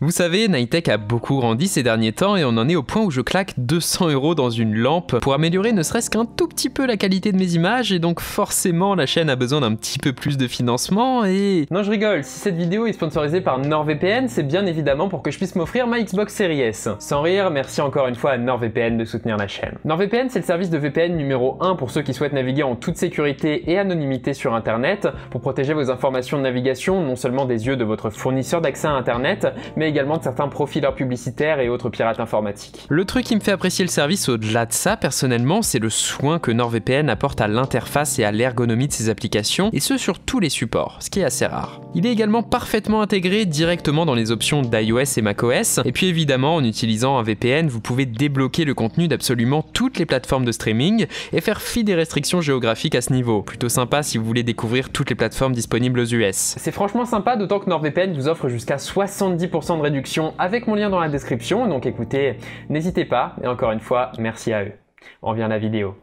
Vous savez, Nighttech a beaucoup grandi ces derniers temps et on en est au point où je claque 200 € dans une lampe pour améliorer ne serait-ce qu'un tout petit peu la qualité de mes images, et donc forcément la chaîne a besoin d'un petit peu plus de financement et... Non, je rigole, si cette vidéo est sponsorisée par NordVPN, c'est bien évidemment pour que je puisse m'offrir ma Xbox Series S. Sans rire, merci encore une fois à NordVPN de soutenir la chaîne. NordVPN, c'est le service de VPN numéro 1 pour ceux qui souhaitent naviguer en toute sécurité et anonymité sur Internet, pour protéger vos informations de navigation non seulement des yeux de votre fournisseur d'accès à Internet, mais également de certains profileurs publicitaires et autres pirates informatiques. Le truc qui me fait apprécier le service au-delà de ça, personnellement, c'est le soin que NordVPN apporte à l'interface et à l'ergonomie de ses applications, et ce sur tous les supports, ce qui est assez rare. Il est également parfaitement intégré directement dans les options d'iOS et macOS, et puis évidemment, en utilisant un VPN, vous pouvez débloquer le contenu d'absolument toutes les plateformes de streaming et faire fi des restrictions géographiques à ce niveau. Plutôt sympa si vous voulez découvrir toutes les plateformes disponibles aux US. C'est franchement sympa, d'autant que NordVPN vous offre jusqu'à 70% de réduction avec mon lien dans la description, donc écoutez, n'hésitez pas, et encore une fois, merci à eux. On revient à la vidéo.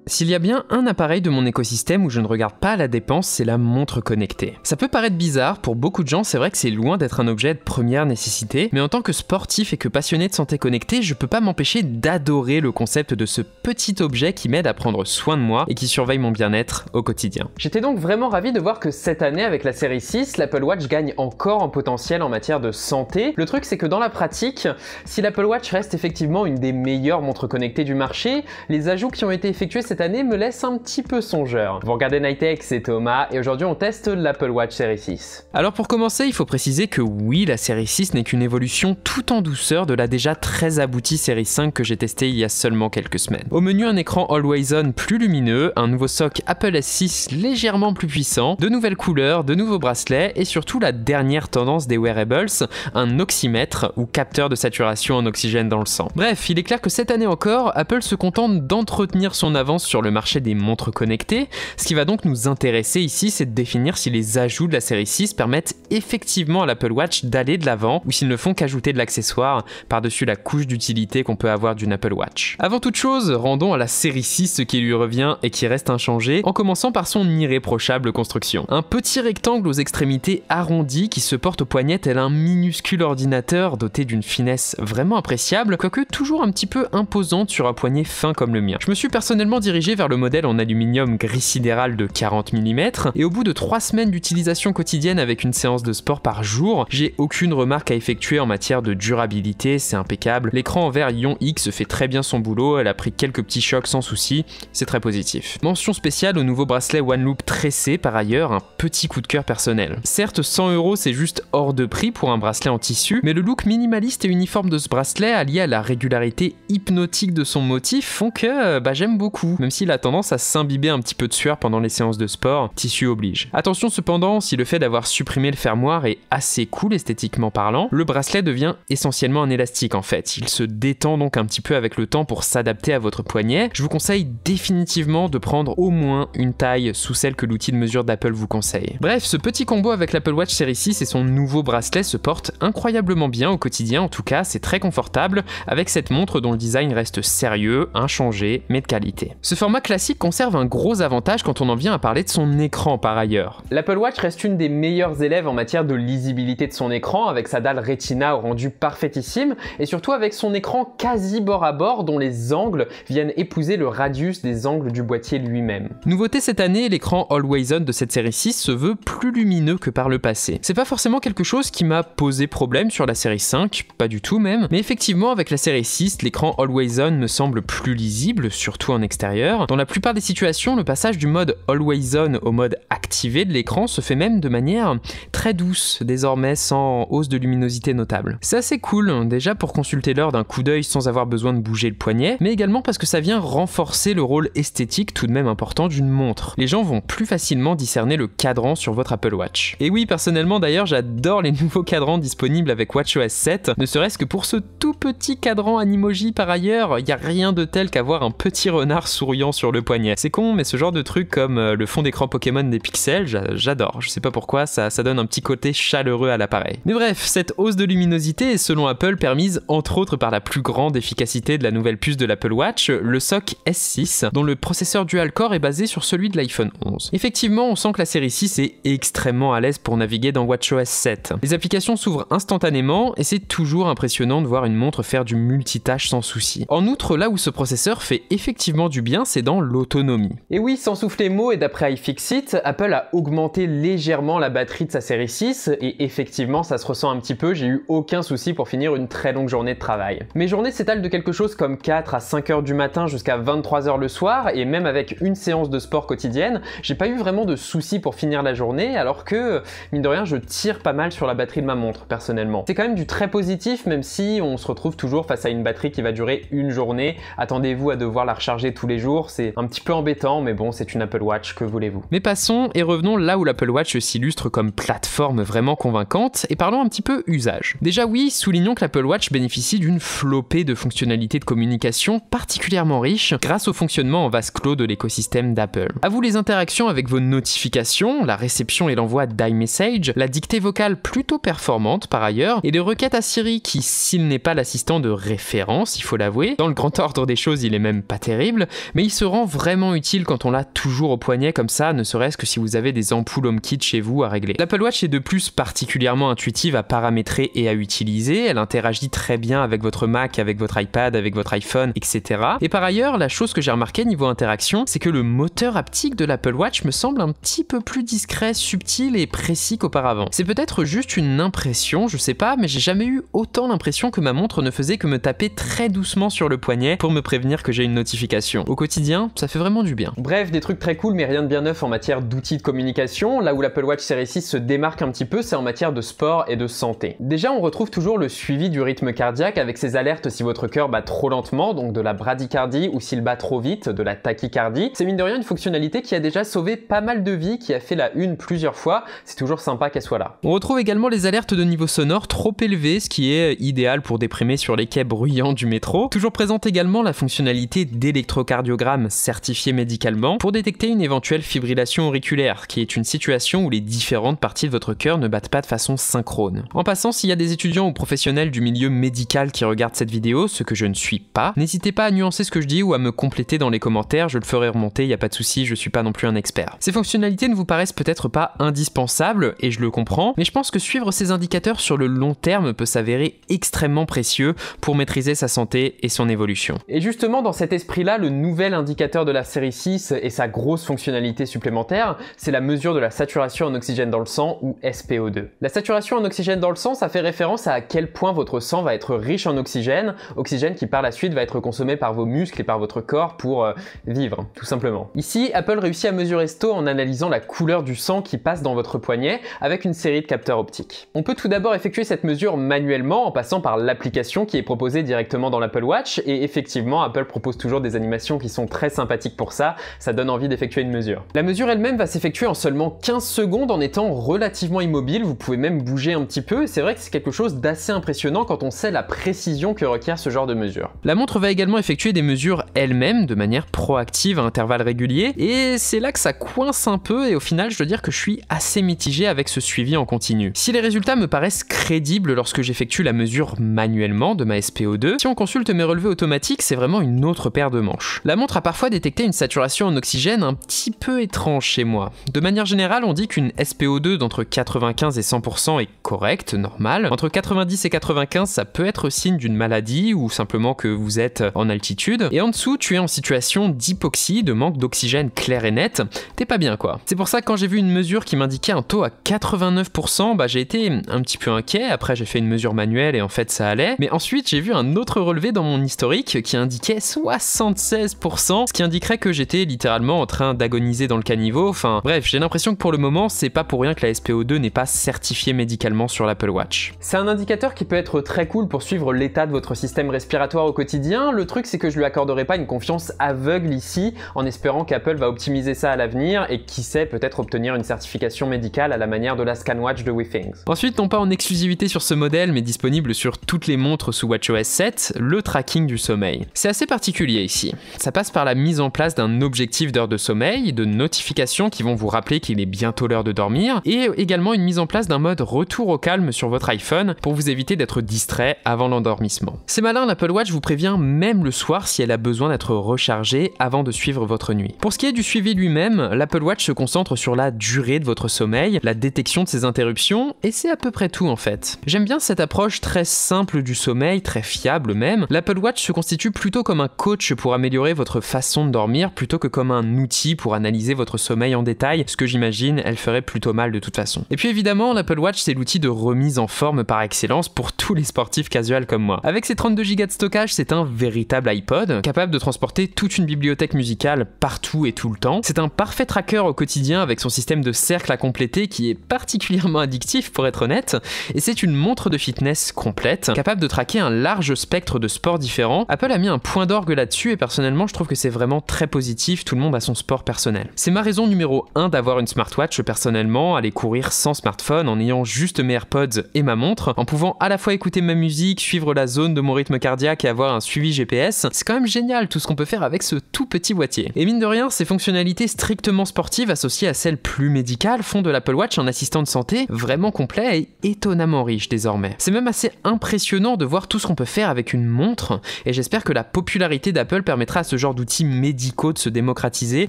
S'il y a bien un appareil de mon écosystème où je ne regarde pas à la dépense, c'est la montre connectée. Ça peut paraître bizarre, pour beaucoup de gens c'est vrai que c'est loin d'être un objet de première nécessité, mais en tant que sportif et que passionné de santé connectée, je peux pas m'empêcher d'adorer le concept de ce petit objet qui m'aide à prendre soin de moi et qui surveille mon bien-être au quotidien. J'étais donc vraiment ravi de voir que cette année avec la série 6, l'Apple Watch gagne encore en potentiel en matière de santé. Le truc c'est que dans la pratique, si l'Apple Watch reste effectivement une des meilleures montres connectées du marché, les ajouts qui ont été effectués cette année me laisse un petit peu songeur. Vous regardez Nighttech, c'est Thomas, et aujourd'hui on teste l'Apple Watch série 6. Alors pour commencer, il faut préciser que oui, la série 6 n'est qu'une évolution tout en douceur de la déjà très aboutie série 5 que j'ai testée il y a seulement quelques semaines. Au menu, un écran Always On plus lumineux, un nouveau soc Apple S6 légèrement plus puissant, de nouvelles couleurs, de nouveaux bracelets, et surtout la dernière tendance des wearables, un oxymètre ou capteur de saturation en oxygène dans le sang. Bref, il est clair que cette année encore, Apple se contente d'entretenir son avance sur le marché des montres connectées. Ce qui va donc nous intéresser ici, c'est de définir si les ajouts de la série 6 permettent effectivement à l'Apple Watch d'aller de l'avant ou s'ils ne font qu'ajouter de l'accessoire par-dessus la couche d'utilité qu'on peut avoir d'une Apple Watch. Avant toute chose, rendons à la série 6 ce qui lui revient et qui reste inchangé, en commençant par son irréprochable construction. Un petit rectangle aux extrémités arrondies qui se porte au poignet tel un minuscule ordinateur doté d'une finesse vraiment appréciable, quoique toujours un petit peu imposante sur un poignet fin comme le mien. Je me suis personnellement dirigé vers le modèle en aluminium gris sidéral de 40 mm, et au bout de 3 semaines d'utilisation quotidienne avec une séance de sport par jour, j'ai aucune remarque à effectuer en matière de durabilité, c'est impeccable. L'écran en verre Ion X fait très bien son boulot, elle a pris quelques petits chocs sans souci, c'est très positif. Mention spéciale au nouveau bracelet One Loop tressé par ailleurs, un petit coup de cœur personnel. Certes 100 € c'est juste hors de prix pour un bracelet en tissu, mais le look minimaliste et uniforme de ce bracelet allié à la régularité hypnotique de son motif font que j'aime beaucoup, même s'il a tendance à s'imbiber un petit peu de sueur pendant les séances de sport, tissu oblige. Attention cependant, si le fait d'avoir supprimé le fermoir est assez cool esthétiquement parlant, le bracelet devient essentiellement un élastique en fait. Il se détend donc un petit peu avec le temps pour s'adapter à votre poignet. Je vous conseille définitivement de prendre au moins une taille sous celle que l'outil de mesure d'Apple vous conseille. Bref, ce petit combo avec l'Apple Watch série 6 et son nouveau bracelet se porte incroyablement bien au quotidien, en tout cas c'est très confortable avec cette montre dont le design reste sérieux, inchangé, mais de qualité. Ce format classique conserve un gros avantage quand on en vient à parler de son écran par ailleurs. L'Apple Watch reste une des meilleures élèves en matière de lisibilité de son écran, avec sa dalle Retina au rendu parfaitissime, et surtout avec son écran quasi bord à bord dont les angles viennent épouser le radius des angles du boîtier lui-même. Nouveauté cette année, l'écran Always On de cette série 6 se veut plus lumineux que par le passé. C'est pas forcément quelque chose qui m'a posé problème sur la série 5, pas du tout même, mais effectivement avec la série 6, l'écran Always On me semble plus lisible, surtout en extérieur. Dans la plupart des situations, le passage du mode Always On au mode activé de l'écran se fait même de manière très douce, désormais sans hausse de luminosité notable. C'est assez cool, déjà pour consulter l'heure d'un coup d'œil sans avoir besoin de bouger le poignet, mais également parce que ça vient renforcer le rôle esthétique tout de même important d'une montre. Les gens vont plus facilement discerner le cadran sur votre Apple Watch. Et oui, personnellement d'ailleurs, j'adore les nouveaux cadrans disponibles avec WatchOS 7, ne serait-ce que pour ce tout petit cadran Animoji par ailleurs, il n'y a rien de tel qu'avoir un petit renard souriant souriant sur le poignet. C'est con, mais ce genre de truc comme le fond d'écran Pokémon des pixels, j'adore. Je sais pas pourquoi, ça donne un petit côté chaleureux à l'appareil. Mais bref, cette hausse de luminosité est selon Apple permise entre autres par la plus grande efficacité de la nouvelle puce de l'Apple Watch, le SoC S6, dont le processeur dual-core est basé sur celui de l'iPhone 11. Effectivement, on sent que la série 6 est extrêmement à l'aise pour naviguer dans WatchOS 7. Les applications s'ouvrent instantanément et c'est toujours impressionnant de voir une montre faire du multitâche sans souci. En outre, là où ce processeur fait effectivement du bien, c'est dans l'autonomie. Et oui, sans souffler mot et d'après iFixit, Apple a augmenté légèrement la batterie de sa série 6 et effectivement ça se ressent un petit peu, j'ai eu aucun souci pour finir une très longue journée de travail. Mes journées s'étalent de quelque chose comme 4 à 5 heures du matin jusqu'à 23 h le soir et même avec une séance de sport quotidienne, j'ai pas eu vraiment de soucis pour finir la journée alors que, mine de rien, je tire pas mal sur la batterie de ma montre personnellement. C'est quand même du très positif même si on se retrouve toujours face à une batterie qui va durer une journée. Attendez-vous à devoir la recharger tous les jours, c'est un petit peu embêtant mais bon, c'est une Apple Watch, que voulez-vous. Mais passons et revenons là où l'Apple Watch s'illustre comme plateforme vraiment convaincante et parlons un petit peu usage. Déjà oui, soulignons que l'Apple Watch bénéficie d'une flopée de fonctionnalités de communication particulièrement riches grâce au fonctionnement en vase clos de l'écosystème d'Apple. À vous les interactions avec vos notifications, la réception et l'envoi d'iMessage, la dictée vocale plutôt performante par ailleurs, et les requêtes à Siri qui, s'il n'est pas l'assistant de référence, il faut l'avouer, dans le grand ordre des choses il est même pas terrible, mais il se rend vraiment utile quand on l'a toujours au poignet comme ça, ne serait-ce que si vous avez des ampoules HomeKit chez vous à régler. L'Apple Watch est de plus particulièrement intuitive à paramétrer et à utiliser, elle interagit très bien avec votre Mac, avec votre iPad, avec votre iPhone, etc. Et par ailleurs, la chose que j'ai remarqué niveau interaction, c'est que le moteur haptique de l'Apple Watch me semble un petit peu plus discret, subtil et précis qu'auparavant. C'est peut-être juste une impression, je sais pas, mais j'ai jamais eu autant l'impression que ma montre ne faisait que me taper très doucement sur le poignet pour me prévenir que j'ai une notification. Au quotidien, ça fait vraiment du bien. Bref, des trucs très cool mais rien de bien neuf en matière d'outils de communication. Là où l'Apple Watch Series 6 se démarque un petit peu, c'est en matière de sport et de santé. Déjà, on retrouve toujours le suivi du rythme cardiaque avec ses alertes si votre cœur bat trop lentement, donc de la bradycardie, ou s'il bat trop vite, de la tachycardie. C'est mine de rien une fonctionnalité qui a déjà sauvé pas mal de vies, qui a fait la une plusieurs fois. C'est toujours sympa qu'elle soit là. On retrouve également les alertes de niveau sonore trop élevées, ce qui est idéal pour déprimer sur les quais bruyants du métro. Toujours présente également la fonctionnalité d'électrocardiogramme certifié médicalement pour détecter une éventuelle fibrillation auriculaire, qui est une situation où les différentes parties de votre cœur ne battent pas de façon synchrone. En passant, s'il y a des étudiants ou professionnels du milieu médical qui regardent cette vidéo, ce que je ne suis pas, n'hésitez pas à nuancer ce que je dis ou à me compléter dans les commentaires, je le ferai remonter, y a pas de souci, je suis pas non plus un expert. Ces fonctionnalités ne vous paraissent peut-être pas indispensables, et je le comprends, mais je pense que suivre ces indicateurs sur le long terme peut s'avérer extrêmement précieux pour maîtriser sa santé et son évolution. Et justement, dans cet esprit-là, le nouvel indicateur de la série 6 et sa grosse fonctionnalité supplémentaire, c'est la mesure de la saturation en oxygène dans le sang, ou SpO2. La saturation en oxygène dans le sang, ça fait référence à quel point votre sang va être riche en oxygène, oxygène qui par la suite va être consommé par vos muscles et par votre corps pour vivre, tout simplement. Ici, Apple réussit à mesurer ce taux en analysant la couleur du sang qui passe dans votre poignet avec une série de capteurs optiques. On peut tout d'abord effectuer cette mesure manuellement en passant par l'application qui est proposée directement dans l'Apple Watch, et effectivement, Apple propose toujours des animations qui sont très sympathiques pour ça, ça donne envie d'effectuer une mesure. La mesure elle-même va s'effectuer en seulement 15 secondes en étant relativement immobile, vous pouvez même bouger un petit peu, et c'est vrai que c'est quelque chose d'assez impressionnant quand on sait la précision que requiert ce genre de mesure. La montre va également effectuer des mesures elle-même de manière proactive à intervalles réguliers, et c'est là que ça coince un peu, et au final je dois dire que je suis assez mitigé avec ce suivi en continu. Si les résultats me paraissent crédibles lorsque j'effectue la mesure manuellement de ma SpO2, si on consulte mes relevés automatiques, c'est vraiment une autre paire de manches. La montre a parfois détecté une saturation en oxygène un petit peu étrange chez moi. De manière générale, on dit qu'une SpO2 d'entre 95 et 100% est correcte, normale. Entre 90 et 95, ça peut être signe d'une maladie ou simplement que vous êtes en altitude. Et en dessous, tu es en situation d'hypoxie, de manque d'oxygène clair et net. T'es pas bien quoi. C'est pour ça que quand j'ai vu une mesure qui m'indiquait un taux à 89%, j'ai été un petit peu inquiet. Après, j'ai fait une mesure manuelle et en fait ça allait. Mais ensuite, j'ai vu un autre relevé dans mon historique qui indiquait 76%, ce qui indiquerait que j'étais littéralement en train d'agoniser dans le caniveau. Enfin bref, j'ai l'impression que pour le moment, c'est pas pour rien que la SpO2 n'est pas certifiée médicalement sur l'Apple Watch. C'est un indicateur qui peut être très cool pour suivre l'état de votre système respiratoire au quotidien. Le truc, c'est que je lui accorderai pas une confiance aveugle ici, en espérant qu'Apple va optimiser ça à l'avenir et qui sait peut-être obtenir une certification médicale à la manière de la ScanWatch de WeThings. Ensuite, non pas en exclusivité sur ce modèle, mais disponible sur toutes les montres sous WatchOS 7, le tracking du sommeil. C'est assez particulier ici. Ça passe par la mise en place d'un objectif d'heure de sommeil, de notifications qui vont vous rappeler qu'il est bientôt l'heure de dormir, et également une mise en place d'un mode retour au calme sur votre iPhone pour vous éviter d'être distrait avant l'endormissement. C'est malin, l'Apple Watch vous prévient même le soir si elle a besoin d'être rechargée avant de suivre votre nuit. Pour ce qui est du suivi lui-même, l'Apple Watch se concentre sur la durée de votre sommeil, la détection de ses interruptions, et c'est à peu près tout en fait. J'aime bien cette approche très simple du sommeil, très fiable même. L'Apple Watch se constitue plutôt comme un coach pour améliorer votre façon de dormir plutôt que comme un outil pour analyser votre sommeil en détail, ce que j'imagine elle ferait plutôt mal de toute façon. Et puis évidemment, l'Apple Watch c'est l'outil de remise en forme par excellence pour tous les sportifs casuals comme moi. Avec ses 32 Go de stockage, c'est un véritable iPod, capable de transporter toute une bibliothèque musicale partout et tout le temps. C'est un parfait tracker au quotidien avec son système de cercle à compléter qui est particulièrement addictif pour être honnête, et c'est une montre de fitness complète, capable de traquer un large spectre de sports différents. Apple a mis un point d'orgue là-dessus et personnellement je trouve que c'est vraiment très positif, tout le monde a son sport personnel. C'est ma raison numéro 1 d'avoir une smartwatch personnellement, aller courir sans smartphone en ayant juste mes AirPods et ma montre, en pouvant à la fois écouter ma musique, suivre la zone de mon rythme cardiaque et avoir un suivi GPS. C'est quand même génial tout ce qu'on peut faire avec ce tout petit boîtier. Et mine de rien, ces fonctionnalités strictement sportives associées à celles plus médicales font de l'Apple Watch un assistant de santé vraiment complet et étonnamment riche désormais. C'est même assez impressionnant de voir tout ce qu'on peut faire avec une montre et j'espère que la popularité d'Apple permettra à ce genre d'outils médicaux de se démocratiser,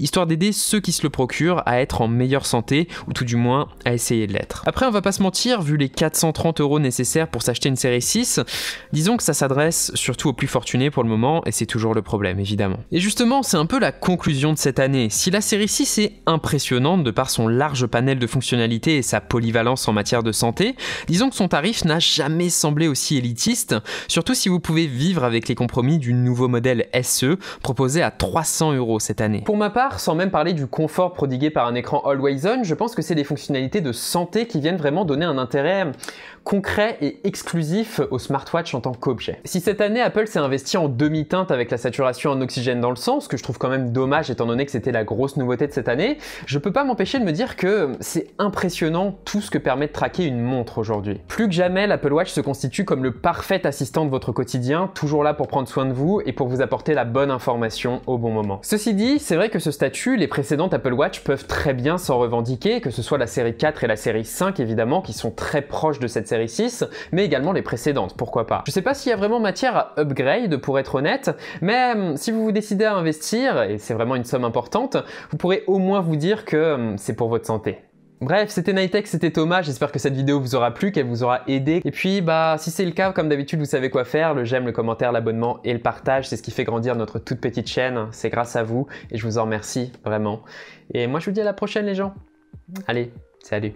histoire d'aider ceux qui se le procurent à être en meilleure santé ou tout du moins à essayer de l'être. Après on va pas se mentir, vu les 430 € nécessaires pour s'acheter une série 6, disons que ça s'adresse surtout aux plus fortunés pour le moment et c'est toujours le problème évidemment. Et justement c'est un peu la conclusion de cette année. Si la série 6 est impressionnante de par son large panel de fonctionnalités et sa polyvalence en matière de santé, disons que son tarif n'a jamais semblé aussi élitiste, surtout si vous pouvez vivre avec les compromis du nouveau modèle SE proposé à 300 € cette année. Pour ma part, sans même parler du confort prodigué par un écran Always On, je pense que c'est des fonctionnalités de santé qui viennent vraiment donner un intérêt concret et exclusif au smartwatch en tant qu'objet. Si cette année Apple s'est investi en demi-teinte avec la saturation en oxygène dans le sang, ce que je trouve quand même dommage étant donné que c'était la grosse nouveauté de cette année, je peux pas m'empêcher de me dire que c'est impressionnant tout ce que permet de traquer une montre aujourd'hui. Plus que jamais, l'Apple Watch se constitue comme le parfait assistant de votre quotidien, toujours là pour prendre soin de vous et pour vous apporter la bonne information au bon moment. Ceci dit, c'est vrai que ce statut, les précédentes Apple Watch peuvent très bien s'en revendiquer, que ce soit la série 4 et la série 5 évidemment, qui sont très proches de cette série 6, mais également les précédentes, pourquoi pas. Je sais pas s'il y a vraiment matière à upgrade pour être honnête, mais si vous vous décidez à investir, et c'est vraiment une somme importante, vous pourrez au moins vous dire que c'est pour votre santé. Bref, c'était Nightech, c'était Thomas, j'espère que cette vidéo vous aura plu, qu'elle vous aura aidé. Et puis, si c'est le cas, comme d'habitude, vous savez quoi faire, le j'aime, le commentaire, l'abonnement et le partage, c'est ce qui fait grandir notre toute petite chaîne, c'est grâce à vous, et je vous en remercie, vraiment. Et moi, je vous dis à la prochaine, les gens. Allez, salut.